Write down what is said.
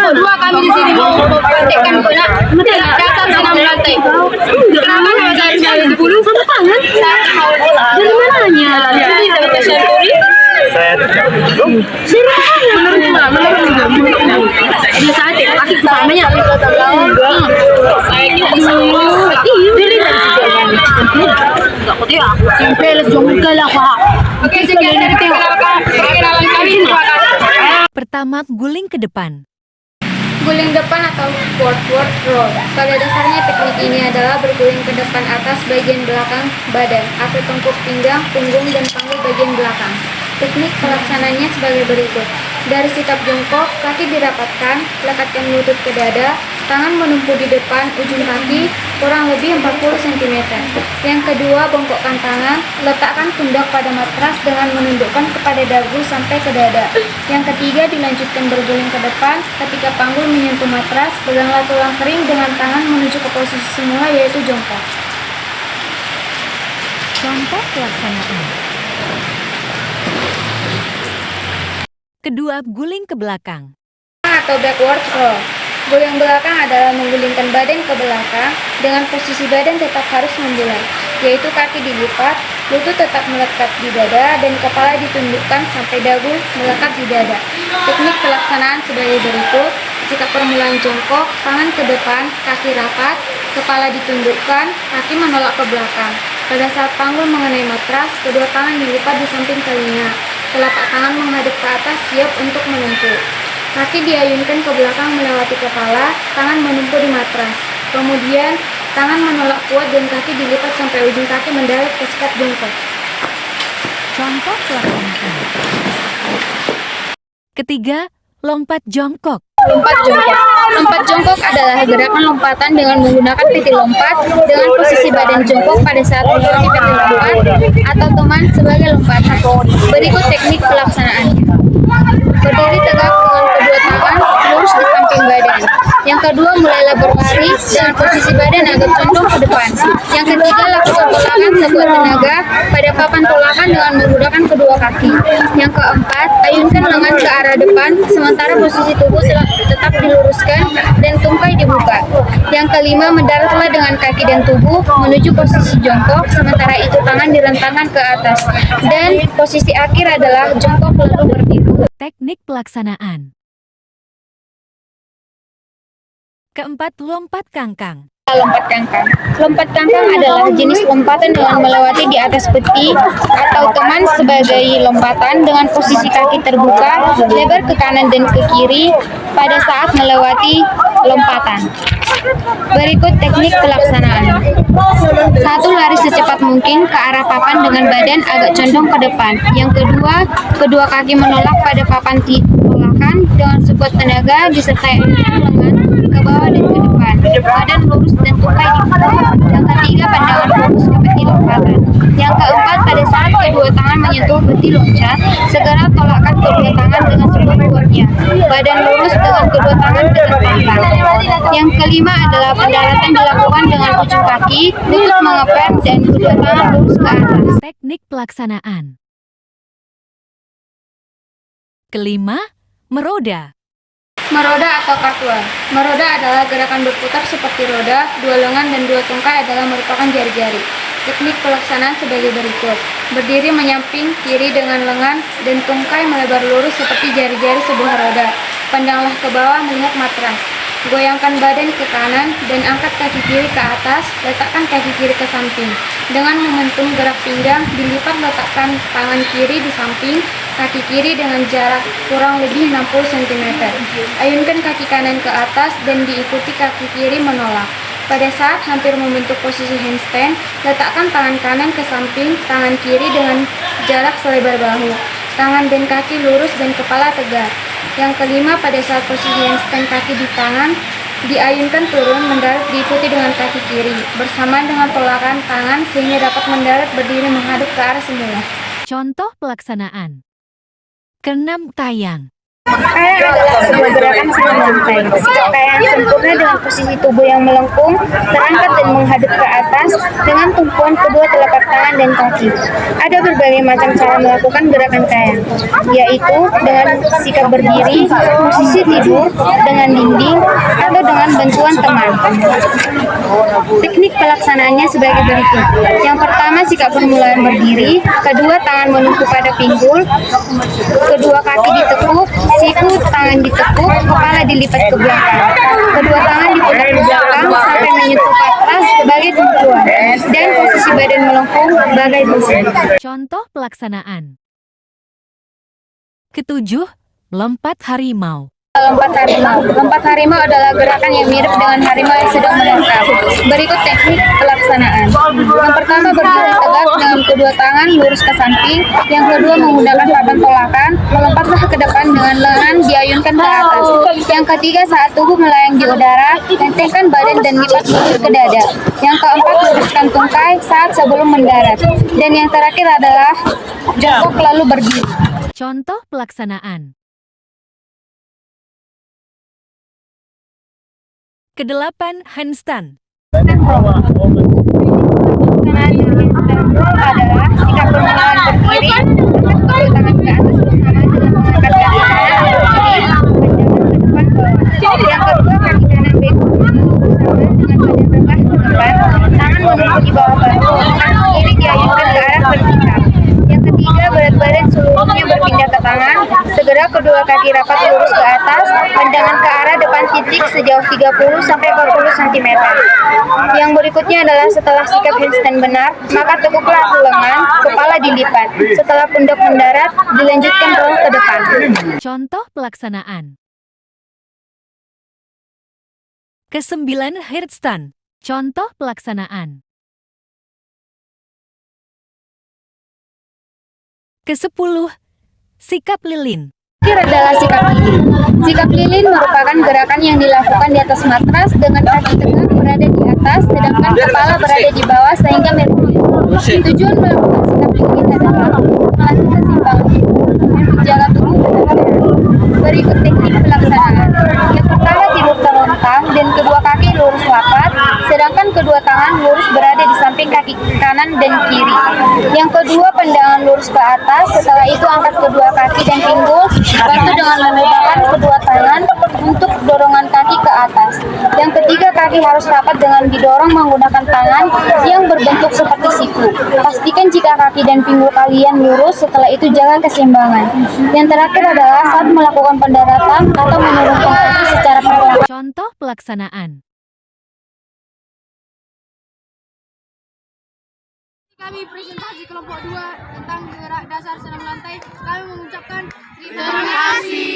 Dua kami di sini mau praktekkan guna di atas senam lantai. Kenapa nama saya sekali di bulu? Sama tangan. Dari mananya? Dari Dr. Syafuri. Saya Menurut dia saat ya, kaki kesamanya. Oke, sekian dari perkenalan kami. Terima kasih. Pertama, guling ke depan. Guling depan atau forward roll. Pada dasarnya teknik ini adalah berguling ke depan atas bagian belakang badan atau tengkuk pinggang, punggung, dan panggul bagian belakang. Teknik pelaksananya sebagai berikut. Dari sikap jongkok, kaki dirapatkan, lekatkan lutut ke dada, tangan menumpu di depan ujung kaki kurang lebih 40 cm. Yang kedua, bongkokkan tangan, letakkan pundak pada matras dengan menundukkan kepada dagu sampai ke dada. Yang ketiga, dilanjutkan berguling ke depan, ketika panggul menyentuh matras, peganglah tulang kering dengan tangan menuju ke posisi semula yaitu jongkok. Contoh pelaksanaan. Kedua, guling ke belakang. Atau backward roll. Goyang belakang adalah menggulingkan badan ke belakang dengan posisi badan tetap harus membulat, yaitu kaki dilipat, lutut tetap melekat di dada, dan kepala ditundukkan sampai dagu melekat di dada. Teknik pelaksanaan sebagai berikut. Sikap permulaan jongkok, tangan ke depan, kaki rapat, kepala ditundukkan, kaki menolak ke belakang. Pada saat panggul mengenai matras, kedua tangan dilipat di samping telinga. Telapak tangan menghadap ke atas siap untuk menempel. Kaki diayunkan ke belakang melewati kepala, tangan menumpu di matras. Kemudian, tangan menolak kuat dan kaki dilipat sampai ujung kaki mendarat ke sikap jongkok. Contoh pelaksanaan. Ketiga, lompat jongkok. Lompat jongkok. Lompat jongkok adalah gerakan lompatan dengan menggunakan peti lompat dengan posisi badan jongkok pada saat melewati peti lompat atau teman sebagai lompatan. Berikut teknik pelaksanaannya. Berdiri tegak dengan kedua tangan lurus di samping badan. Yang kedua, mulailah berlari dengan posisi badan agak condong ke depan. Yang ketiga, lakukan tolakan sekuat tenaga pada papan tolakan dengan menggunakan kedua kaki. Yang keempat, ayunkan lengan ke arah depan sementara posisi tubuh tetap diluruskan dan tungkai dibuka. Yang kelima, mendaratlah dengan kaki dan tubuh menuju posisi jongkok sementara itu tangan direntangkan ke atas. Dan posisi akhir adalah jongkok lalu berdiri. Teknik pelaksanaan. Keempat, lompat kangkang. Lompat kangkang. Lompat kangkang adalah jenis lompatan dengan melewati di atas peti atau teman sebagai lompatan dengan posisi kaki terbuka, lebar ke kanan dan ke kiri pada saat melewati lompatan. Berikut teknik pelaksanaan. 1. Lari secepat mungkin ke arah papan dengan badan agak condong ke depan. Yang kedua, kedua kaki menolak pada papan tolakan dengan sekuat tenaga disertai lengan ke bawah dan ke depan. Badan lurus dan tungkai dibuka. Yang ketiga, pandangan fokus ke peti lompatan. Yang keempat, pada saat kedua tangan menyentuh peti loncat, segera tolakkan kedua tangan dengan sekuat-kuatnya. Badan lurus dengan kedua tangan tegak pangkal. Yang kelima adalah pendaratan dilakukan dengan ujung kaki, lutut mengepet, dan kedua tangan lurus ke atas. Teknik pelaksanaan. Kelima, meroda. Meroda atau cartwheel. Meroda adalah gerakan berputar seperti roda, dua lengan dan dua tungkai adalah merupakan jari-jari. Teknik pelaksanaan sebagai berikut. Berdiri menyamping kiri dengan lengan dan tungkai melebar lurus seperti jari-jari sebuah roda. Pandanglah ke bawah melihat matras. Goyangkan badan ke kanan dan angkat kaki kiri ke atas, letakkan kaki kiri ke samping. Dengan momentum gerak pinggang, dilipat letakkan tangan kiri di samping, kaki kiri dengan jarak kurang lebih 60 cm. Ayunkan kaki kanan ke atas dan diikuti kaki kiri menolak. Pada saat hampir membentuk posisi handstand, letakkan tangan kanan ke samping, tangan kiri dengan jarak selebar bahu. Tangan dan kaki lurus dan kepala tegak. Yang kelima, pada saat posisi handstand kaki di tangan, diayunkan turun mendarat diikuti dengan kaki kiri, bersamaan dengan tolakan tangan sehingga dapat mendarat berdiri menghadap ke arah semula. Contoh pelaksanaan. Keenam, tayang. Tayang adalah sebuah gerakan senam lantai. Sikap kaya yang sempurna dengan posisi tubuh yang melengkung, terangkat dan menghadap ke atas dengan tumpuan kedua telapak tangan dan kaki. Ada berbagai macam cara melakukan gerakan kaya, yaitu dengan sikap berdiri, posisi tidur, dengan dinding, atau dengan bantuan teman. Teknik pelaksanaannya sebagai berikut. Yang pertama, sikap permulaan berdiri, kedua tangan menunggu pada pinggul, kedua kaki ditekuk, siku tangan ditekuk, kepala dilipat ke belakang. Kedua tangan diputar ke belakang sampai menyentuh patas sebagai tumpuan, dan posisi badan melengkung sebagai besi. Contoh pelaksanaan. Ketujuh, lompat harimau. Lompat harimau. Lompat harimau adalah gerakan yang mirip dengan harimau yang sedang melompat. Berikut teknik pelaksanaan. Yang pertama, berdiri tegak dengan kedua tangan lurus ke samping. Yang kedua, menggunakan papan tolakan. Melompatlah ke depan dengan lengan diayunkan ke atas. Yang ketiga, saat tubuh melayang di udara, entengkan badan dan lipat mundur ke dada. Yang keempat, luruskan tungkai saat sebelum mendarat. Dan yang terakhir adalah jongkok lalu berdiri. Contoh pelaksanaan. Kedelapan, handstand. Pelaksanaan handstand roll adalah sikap permulaan berdiri, kedua tangan ke atas bersama dengan mengangkat kaki kanan ke kiri, pandangan ke depan bawah. Yang kedua, kaki kanan bego bersama dengan badan rebah ke depan, tangan menunggu di bawah bahu, kaki kiri diayunkan ke arah vertikal. Yang ketiga, berat badan seluruhnya berpindah ke tangan, segera kedua kaki rapat lurus ke atas, pandangan ke arah depan titik sejauh 30-40 cm. Yang berikutnya adalah setelah sikap handstand benar, maka tekuklah lengan, kepala dilipat. Setelah pundak mendarat, dilanjutkan roll ke depan. Contoh pelaksanaan. Kesembilan, handstand. Contoh pelaksanaan. Kesepuluh, sikap lilin. Terakhir adalah sikap lilin. Sikap lilin merupakan gerakan yang dilakukan di atas matras dengan kaki tegak berada di atas, sedangkan kepala berada di bawah sehingga merpati. Tujuan melakukan sikap lilin adalah melatih keseimbangan tubuh dan menjaga tubuh tetap sehat. Berikut teknik pelaksanaan. Yang pertama, tidur terlentang dan kedua kaki lurus lapat, sedangkan kedua tangan lurus berada di samping kaki kanan dan kiri. Yang kedua, pandangan lurus ke atas, setelah itu angkat kedua kaki dan pinggul, bantu dengan memudahkan kedua tangan untuk dorongan kaki ke atas. Yang ketiga, kaki harus rapat dengan didorong menggunakan tangan yang berbentuk seperti siku. Pastikan jika kaki dan pinggul kalian lurus, setelah itu jaga keseimbangan. Yang terakhir adalah saat melakukan pendaratan atau menurunkan kaki secara perlahan. Contoh pelaksanaan. Kami presentasi kelompok 2 tentang gerak dasar senam lantai. Kami mengucapkan terima kasih.